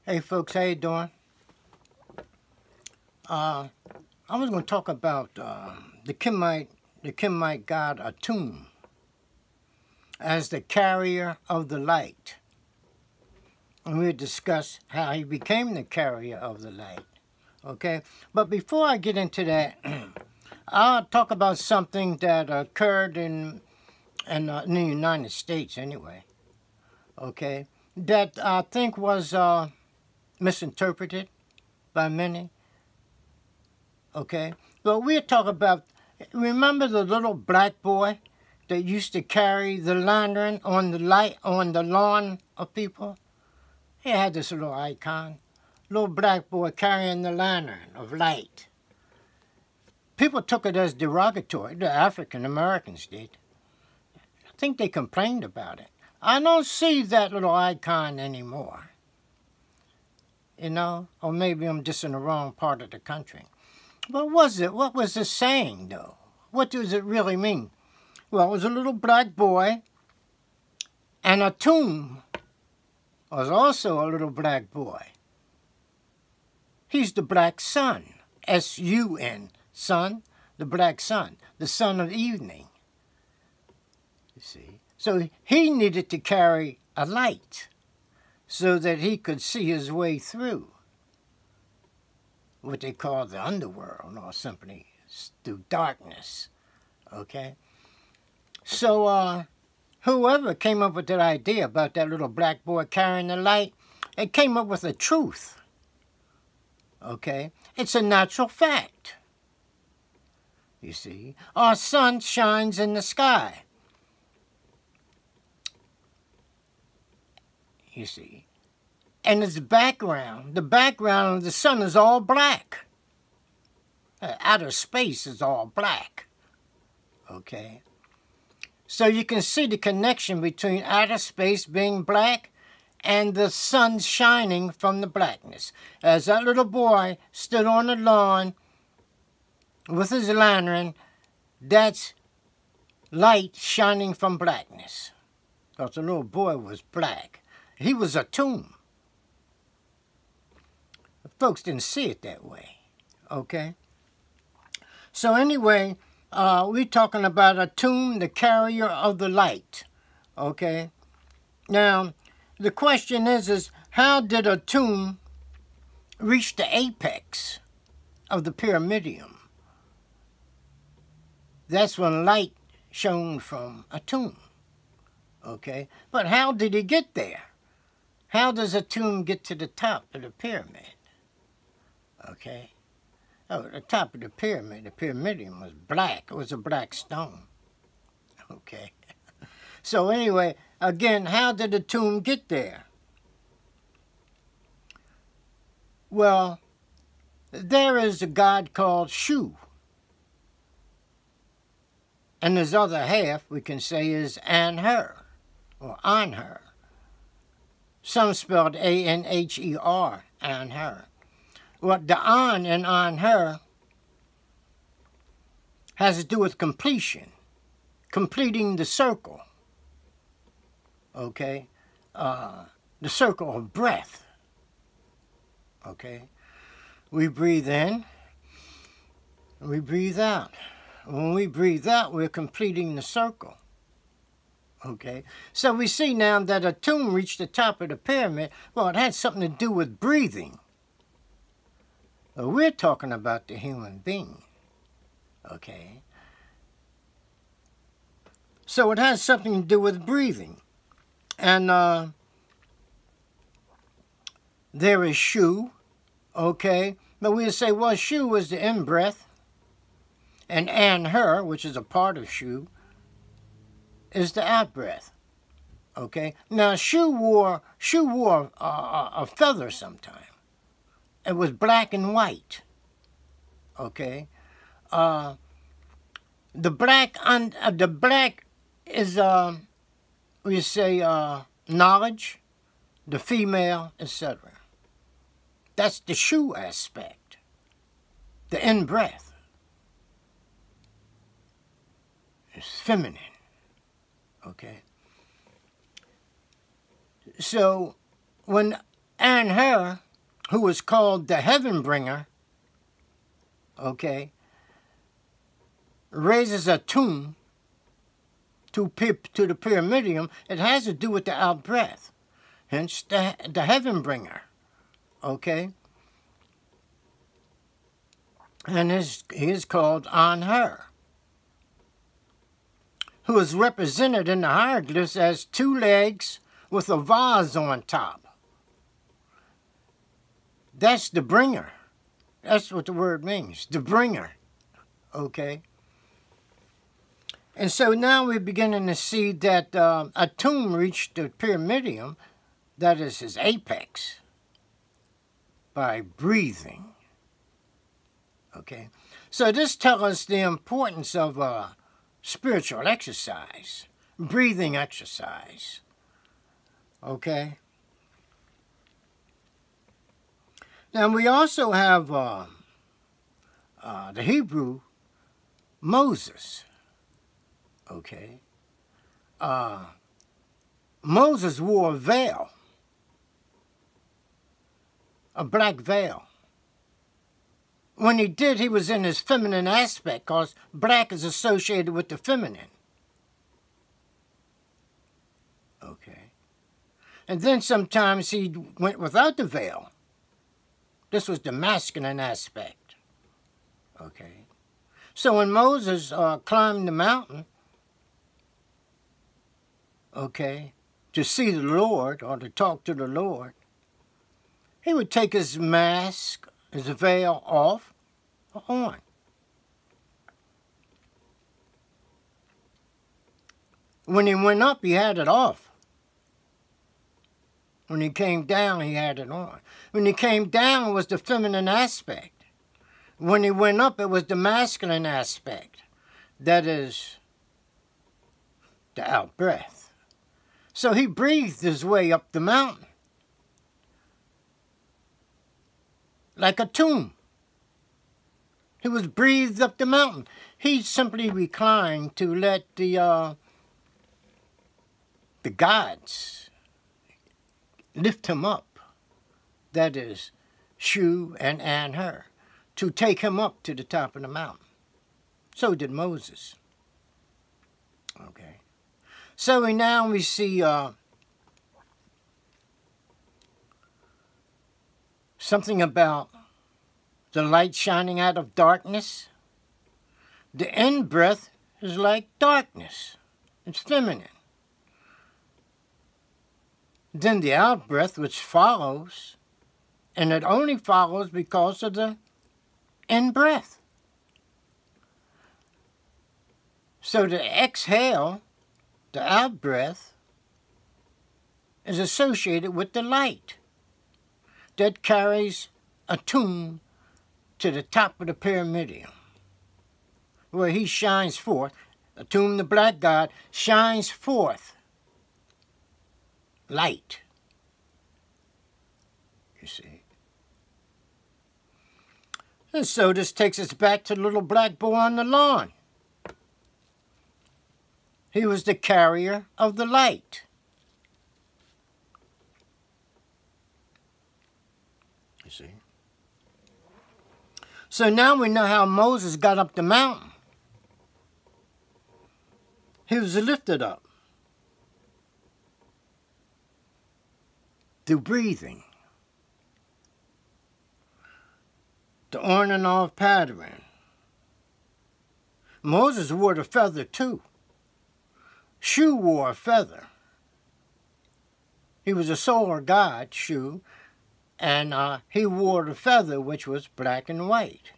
Hey folks, how you doing? I was going to talk about the Kimite god Atum as the carrier of the light. And we'll discuss how he became the carrier of the light. Okay? But before I get into that, I'll talk about something that occurred in the United States anyway. Okay? That I think was misinterpreted by many. Okay? But we'll talk about, remember the little black boy that used to carry the lantern on the lawn of people? He had this little icon. Little black boy carrying the lantern of light. People took it as derogatory. The African Americans did. I think they complained about it. I don't see that little icon anymore. You know? Or maybe I'm just in the wrong part of the country. What was it? What was it saying, though? What does it really mean? Well, it was a little black boy, and Atum was also a little black boy. He's the black sun, S-U-N, sun, the black sun, the son of evening. You see? So he needed to carry a light so that he could see his way through what they call the underworld, or simply through darkness. Okay? So, whoever came up with that idea about that little black boy carrying the light, it came up with a truth. Okay? It's a natural fact. You see? Our sun shines in the sky. You see? And its background, the background of the sun is all black. Outer space is all black. Okay? So you can see the connection between outer space being black and the sun shining from the blackness. As that little boy stood on the lawn with his lantern, that's light shining from blackness. Because the little boy was black. He was Atum. Folks didn't see it that way. Okay? So anyway, we're talking about Atum, the carrier of the light. Okay? Now, the question is how did Atum reach the apex of the pyramidium? That's when light shone from Atum. Okay? But how did he get there? How does Atum get to the top of the pyramid? Okay? Oh, at the top of the pyramidium was black. It was a black stone. Okay? So anyway, again, how did Atum get there? Well, there is a god called Shu. And his other half, we can say, is Anher, or Anher. Some spelled A-N-H-E-R, Anher. Well, the An in Anher has to do with completion, completing the circle, okay? The circle of breath, okay? We breathe in, we breathe out. When we breathe out, we're completing the circle, okay? So we see now that Atum reached the top of the pyramid. Well, it had something to do with breathing. We're talking about the human being, okay? So it has something to do with breathing. And there is Shu, okay? But we'll say, well, Shu was the in-breath, and Anher, which is a part of Shu, is the out-breath, okay? Now, Shu wore a feather sometime. It was black and white, okay? The black is, we say, knowledge, the female, etc. That's the Shu aspect, the in-breath. It's feminine, okay? So, when And her, who was called the heaven bringer, okay, raises Atum to the pyramidium. It has to do with the out-breath, hence the heaven bringer, okay? And he is called on her, who is represented in the hieroglyphs as 2 legs with a vase on top. That's the bringer. That's what the word means, the bringer, okay? And so now we're beginning to see that Atum reached the pyramidium, that is his apex, by breathing, okay? So this tells us the importance of spiritual exercise, breathing exercise, okay? Now we also have the Hebrew Moses, okay? Moses wore a veil, a black veil. When he did, he was in his feminine aspect, because black is associated with the feminine. Okay. And then sometimes he went without the veil. This was the masculine aspect. Okay. So when Moses climbed the mountain, okay, to see the Lord or to talk to the Lord, he would take his mask, his veil off or on. When he went up, he had it off. When he came down, he had it on. When he came down, it was the feminine aspect. When he went up, it was the masculine aspect. That is the out-breath. So he breathed his way up the mountain, like a tomb. He was breathed up the mountain. He simply reclined to let the gods lift him up. That is, Shu and her, to take him up to the top of the mountain. So did Moses. Okay. So we see something about the light shining out of darkness. The in-breath is like darkness. It's feminine. Then the out-breath, which follows, and it only follows because of the in-breath. So the exhale, the out-breath, is associated with the light that carries Atum to the top of the pyramidium, where he shines forth. Atum, the black god, shines forth light, you see. And so this takes us back to the little black boy on the lawn. He was the carrier of the light. You see. So now we know how Moses got up the mountain. He was lifted up through breathing, the on and off pattern. Moses wore the feather too. Shu wore a feather. He was a solar god, Shu, and he wore the feather, which was black and white.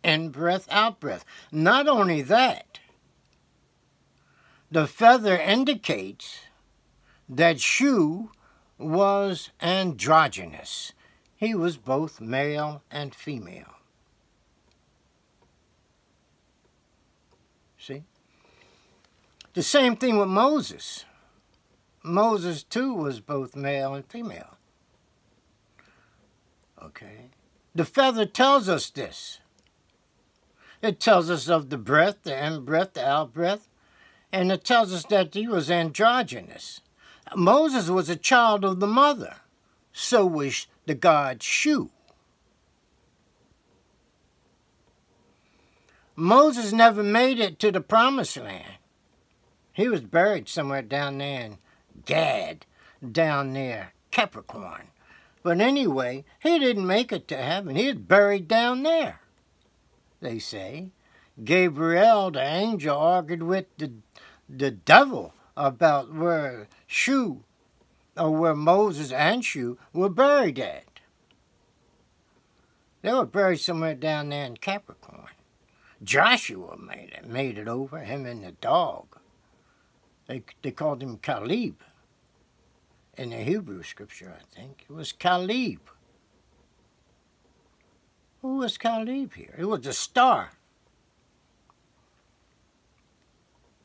In-breath, out-breath. Not only that, the feather indicates that Shu was androgynous. He was both male and female. See? The same thing with Moses. Moses, too, was both male and female. Okay? The feather tells us this. It tells us of the breath, the in-breath, the out-breath, and it tells us that he was androgynous. Moses was a child of the mother. So was the god Shu. Moses never made it to the promised land. He was buried somewhere down there in Gad, down near Capricorn. But anyway, he didn't make it to heaven. He was buried down there, they say. Gabriel, the angel, argued with the devil about where Shu, or where Moses and Shu were buried at. They were buried somewhere down there in Capricorn. Joshua made it over, him and the dog. They called him Caleb. In the Hebrew scripture, I think. It was Caleb. Who was Caleb here? It was a star.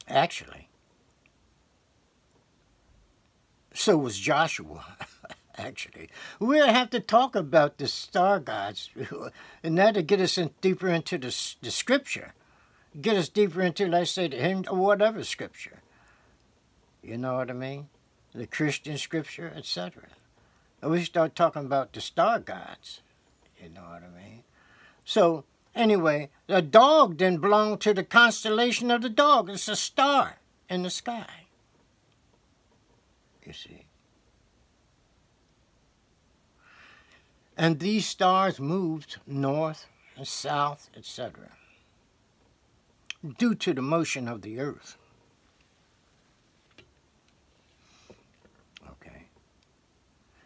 Actually. So was Joshua. Actually. We'll have to talk about the star gods. And that'll get us deeper into the scripture. Get us deeper into, let's say, the hymn or whatever scripture. You know what I mean? The Christian scripture, etc. And we start talking about the star gods. You know what I mean? So, anyway, the dog then belonged to the constellation of the dog. It's a star in the sky. You see? And these stars moved north and south, etc. due to the motion of the earth. Okay.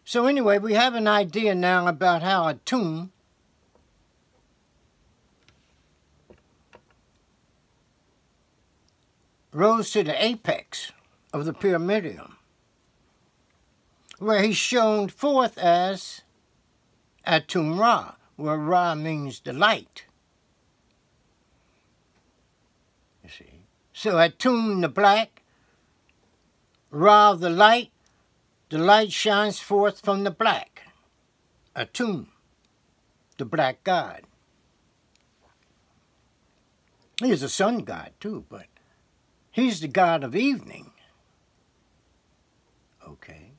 So anyway, we have an idea now about how Atum rose to the apex of the pyramidion, where he's shown forth as Atum Ra, where Ra means the light. You see? So Atum the black, Ra the light shines forth from the black. Atum, the black god. He's a sun god too, but he's the god of evening. Okay?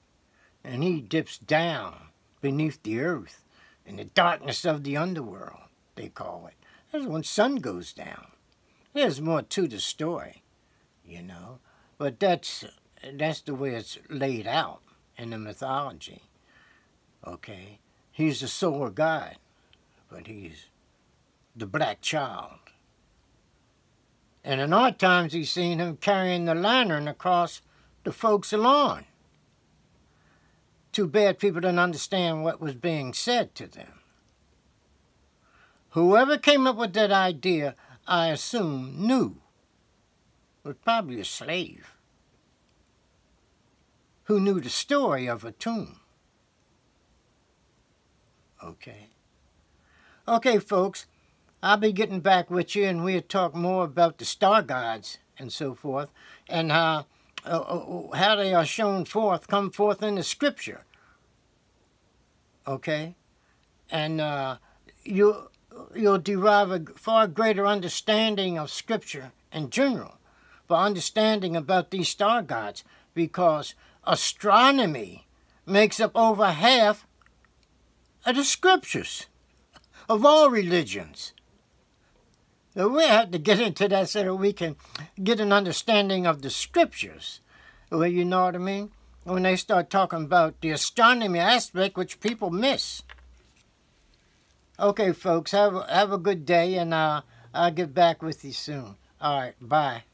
And he dips down beneath the earth in the darkness of the underworld, they call it. That's when sun goes down. There's more to the story, you know. But that's the way it's laid out in the mythology. Okay? He's the solar god, but he's the black child. And in our times, he's seen him carrying the lantern across the folks' lawn. Too bad people didn't understand what was being said to them. Whoever came up with that idea, I assume, knew. Was probably a slave who knew the story of Atum. Okay. Okay, folks. I'll be getting back with you, and we'll talk more about the star gods and so forth, and how they are shown forth, come forth in the scripture. Okay? And you'll derive a far greater understanding of scripture in general, by understanding about these star gods, because astronomy makes up over half of the scriptures of all religions. So we have to get into that so that we can get an understanding of the scriptures. Well, you know what I mean? When they start talking about the astronomy aspect, which people miss. Okay, folks, have a good day, and I'll get back with you soon. All right, bye.